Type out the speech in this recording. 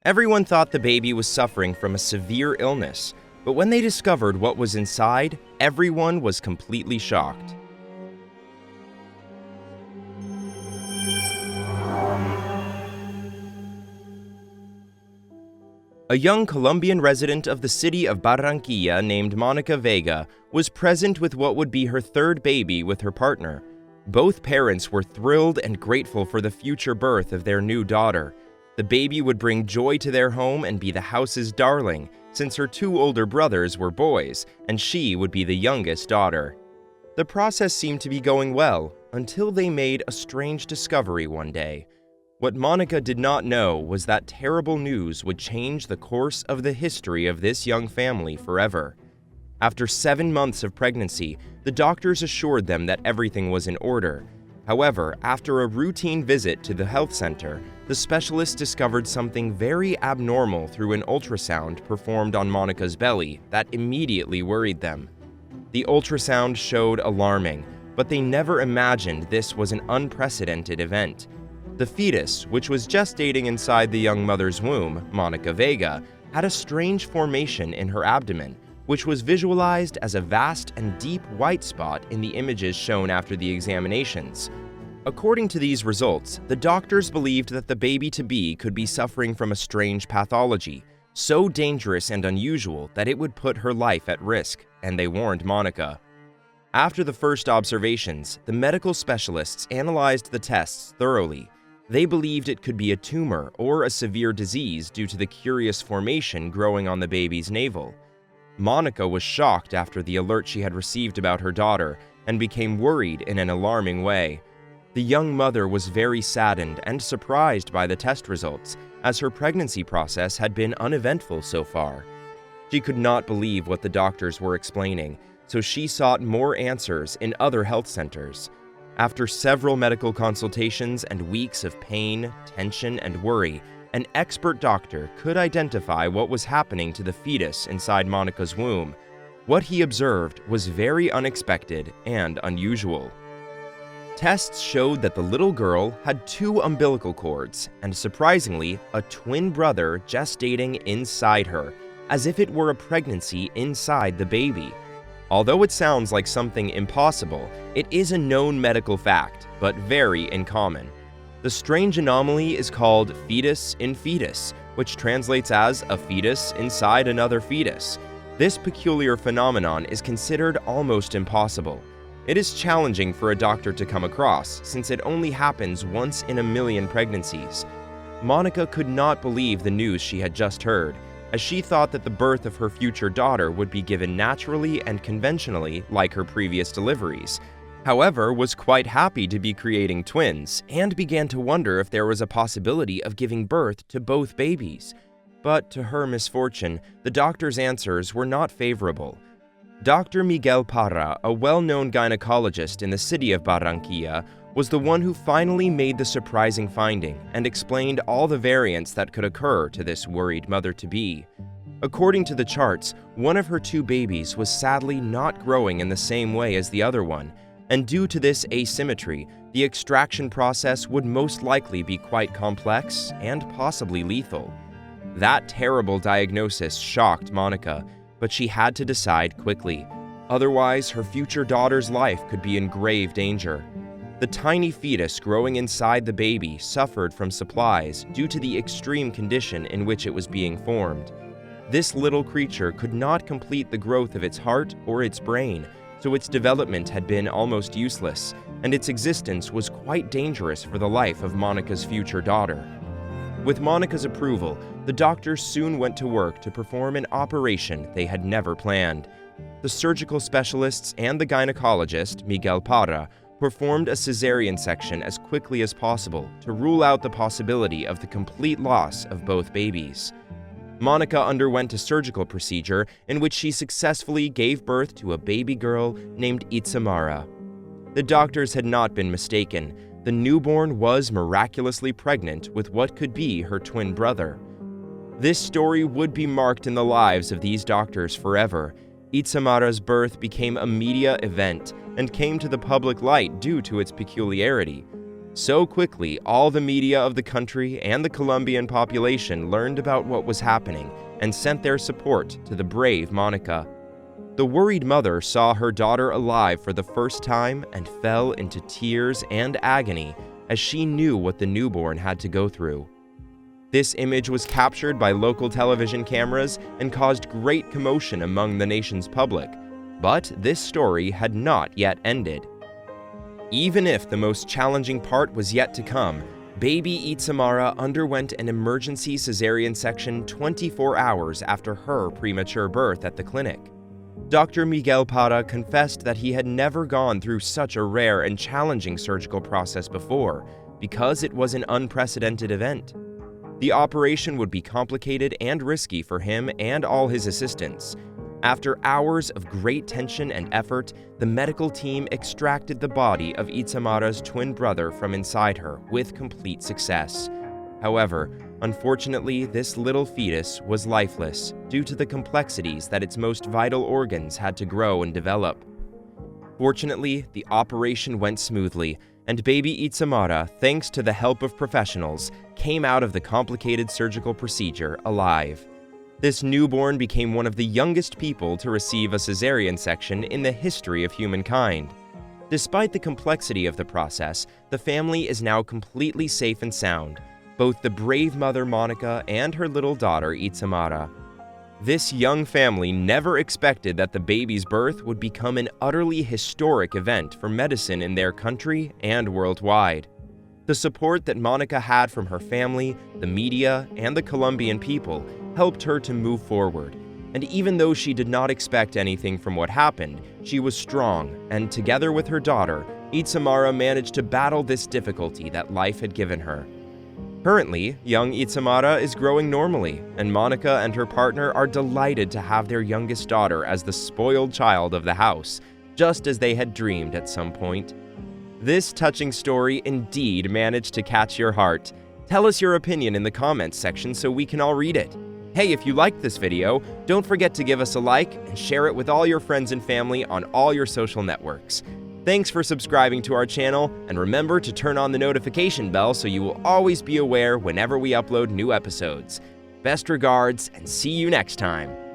Everyone thought the baby was suffering from a severe illness, but when they discovered what was inside, everyone was completely shocked. A young Colombian resident of the city of Barranquilla named Monica Vega was present with what would be her third baby with her partner. Both parents were thrilled and grateful for the future birth of their new daughter. The baby would bring joy to their home and be the house's darling, since her two older brothers were boys, and she would be the youngest daughter. The process seemed to be going well, until they made a strange discovery one day. What Monica did not know was that terrible news would change the course of the history of this young family forever. After 7 months of pregnancy, the doctors assured them that everything was in order. However, after a routine visit to the health center, the specialists discovered something very abnormal through an ultrasound performed on Monica's belly that immediately worried them. The ultrasound showed alarming, but they never imagined this was an unprecedented event. The fetus, which was gestating inside the young mother's womb, Monica Vega, had a strange formation in her abdomen, which was visualized as a vast and deep white spot in the images shown after the examinations. According to these results, the doctors believed that the baby-to-be could be suffering from a strange pathology, so dangerous and unusual that it would put her life at risk, and they warned Monica. After the first observations, the medical specialists analyzed the tests thoroughly. They believed it could be a tumor or a severe disease due to the curious formation growing on the baby's navel. Monica was shocked after the alert she had received about her daughter and became worried in an alarming way. The young mother was very saddened and surprised by the test results, as her pregnancy process had been uneventful so far. She could not believe what the doctors were explaining, so she sought more answers in other health centers. After several medical consultations and weeks of pain, tension, and worry, an expert doctor could identify what was happening to the fetus inside Monica's womb. What he observed was very unexpected and unusual. Tests showed that the little girl had 2 umbilical cords and, surprisingly, a twin brother gestating inside her, as if it were a pregnancy inside the baby. Although it sounds like something impossible, it is a known medical fact, but very uncommon. The strange anomaly is called fetus in fetus, which translates as a fetus inside another fetus. This peculiar phenomenon is considered almost impossible. It is challenging for a doctor to come across, since it only happens once in a million pregnancies. Monica could not believe the news she had just heard, as she thought that the birth of her future daughter would be given naturally and conventionally like her previous deliveries. However, was quite happy to be creating twins, and began to wonder if there was a possibility of giving birth to both babies. But to her misfortune, the doctor's answers were not favorable. Dr. Miguel Parra, a well-known gynecologist in the city of Barranquilla, was the one who finally made the surprising finding and explained all the variants that could occur to this worried mother-to-be. According to the charts, one of her 2 babies was sadly not growing in the same way as the other one, and due to this asymmetry, the extraction process would most likely be quite complex and possibly lethal. That terrible diagnosis shocked Monica, but she had to decide quickly. Otherwise, her future daughter's life could be in grave danger. The tiny fetus growing inside the baby suffered from supplies due to the extreme condition in which it was being formed. This little creature could not complete the growth of its heart or its brain, so its development had been almost useless, and its existence was quite dangerous for the life of Monica's future daughter. With Monica's approval, the doctors soon went to work to perform an operation they had never planned. The surgical specialists and the gynecologist, Miguel Parra, performed a cesarean section as quickly as possible to rule out the possibility of the complete loss of both babies. Monica underwent a surgical procedure in which she successfully gave birth to a baby girl named Itzamara. The doctors had not been mistaken. The newborn was miraculously pregnant with what could be her twin brother. This story would be marked in the lives of these doctors forever. Itzamara's birth became a media event and came to the public light due to its peculiarity. So quickly, all the media of the country and the Colombian population learned about what was happening and sent their support to the brave Monica. The worried mother saw her daughter alive for the first time and fell into tears and agony as she knew what the newborn had to go through. This image was captured by local television cameras and caused great commotion among the nation's public, but this story had not yet ended. Even if the most challenging part was yet to come, baby Itzamara underwent an emergency cesarean section 24 hours after her premature birth at the clinic. Dr. Miguel Parra confessed that he had never gone through such a rare and challenging surgical process before, because it was an unprecedented event. The operation would be complicated and risky for him and all his assistants. After hours of great tension and effort, the medical team extracted the body of Itzamara's twin brother from inside her with complete success. However, unfortunately, this little fetus was lifeless due to the complexities that its most vital organs had to grow and develop. Fortunately, the operation went smoothly, and baby Itzamara, thanks to the help of professionals, came out of the complicated surgical procedure alive. This newborn became one of the youngest people to receive a cesarean section in the history of humankind. Despite the complexity of the process, the family is now completely safe and sound, both the brave mother Monica and her little daughter Itzamara. This young family never expected that the baby's birth would become an utterly historic event for medicine in their country and worldwide. The support that Monica had from her family, the media, and the Colombian people helped her to move forward. And even though she did not expect anything from what happened, she was strong, and together with her daughter, Itzamara managed to battle this difficulty that life had given her. Currently, young Itzamara is growing normally, and Monica and her partner are delighted to have their youngest daughter as the spoiled child of the house, just as they had dreamed at some point. This touching story indeed managed to catch your heart. Tell us your opinion in the comments section so we can all read it. Hey, if you liked this video, don't forget to give us a like and share it with all your friends and family on all your social networks. Thanks for subscribing to our channel, and remember to turn on the notification bell so you will always be aware whenever we upload new episodes. Best regards, and see you next time.